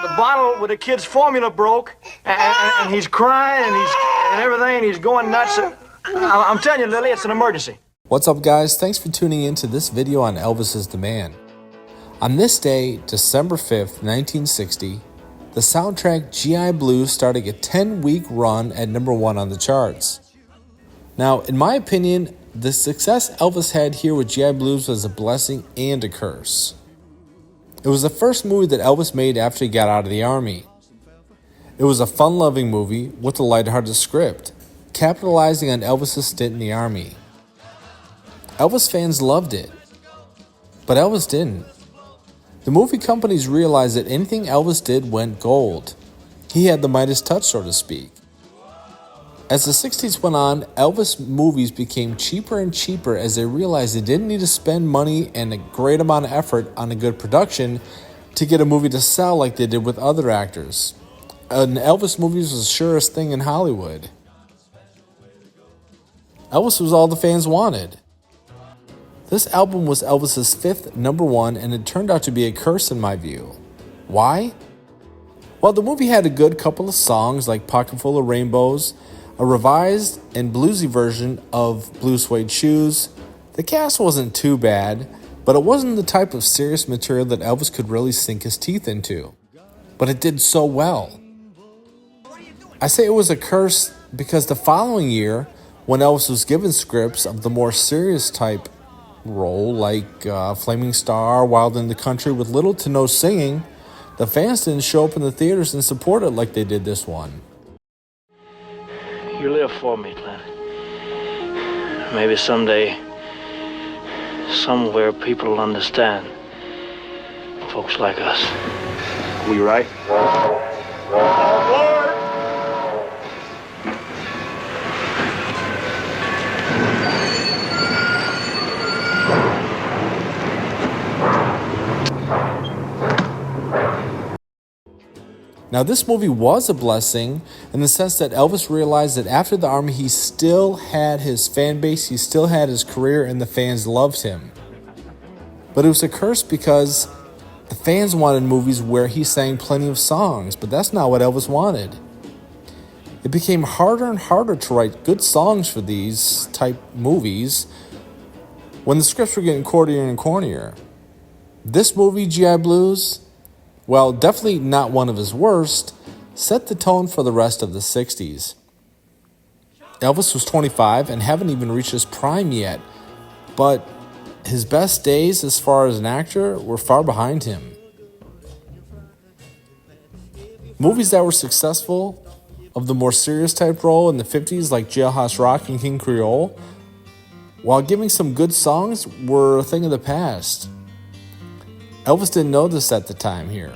the bottle with the kid's formula broke, and he's crying, and everything, and he's going nuts. I'm telling you, Lily, it's an emergency. What's up, guys? Thanks for tuning in to this video on Elvis is the Man. On this day, December 5th, 1960, the soundtrack G.I. Blues started a 10-week run at #1 on the charts. Now, in my opinion, the success Elvis had here with G.I. Blues was a blessing and a curse. It was the first movie that Elvis made after he got out of the Army. It was a fun-loving movie with a lighthearted script, capitalizing on Elvis' stint in the Army. Elvis fans loved it, but Elvis didn't. The movie companies realized that anything Elvis did went gold. He had the Midas touch, so to speak. As the 60s went on, Elvis movies became cheaper and cheaper as they realized they didn't need to spend money and a great amount of effort on a good production to get a movie to sell like they did with other actors. And Elvis movies was the surest thing in Hollywood. Elvis was all the fans wanted. This album was Elvis's 5th #1, and it turned out to be a curse in my view. Why? Well, the movie had a good couple of songs like Pocketful of Rainbows, a revised and bluesy version of Blue Suede Shoes. The cast wasn't too bad, but it wasn't the type of serious material that Elvis could really sink his teeth into. But it did so well. I say it was a curse because the following year, when Elvis was given scripts of the more serious type role like Flaming Star, Wild in the Country with little to no singing, the fans didn't show up in the theaters and support it like they did this one. You live for me, Clint. Maybe someday, somewhere, people will understand. Folks like us. We right? Now, this movie was a blessing in the sense that Elvis realized that after the Army, he still had his fan base, he still had his career, and the fans loved him. But it was a curse because the fans wanted movies where he sang plenty of songs, but that's not what Elvis wanted. It became harder and harder to write good songs for these type movies when the scripts were getting cornier and cornier. This movie, G.I. Blues, well, definitely not one of his worst, set the tone for the rest of the 60s. Elvis was 25 and haven't even reached his prime yet, but his best days as far as an actor were far behind him. Movies that were successful of the more serious type role in the 50s like Jailhouse Rock and King Creole, while giving some good songs, were a thing of the past. Elvis didn't know this at the time here.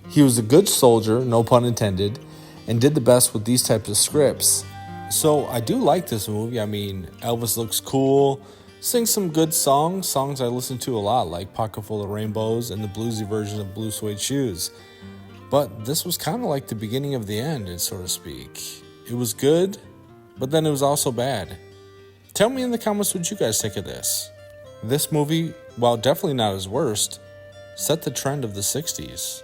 He was a good soldier, no pun intended, and did the best with these types of scripts. So I do like this movie. I mean, Elvis looks cool, sings some good songs I listen to a lot, like Pocketful of Rainbows and the bluesy version of Blue Suede Shoes. But this was kind of like the beginning of the end, so to speak. It was good, but then it was also bad. Tell me in the comments what you guys think of this. This movie, while definitely not his worst, set the trend of the 60s.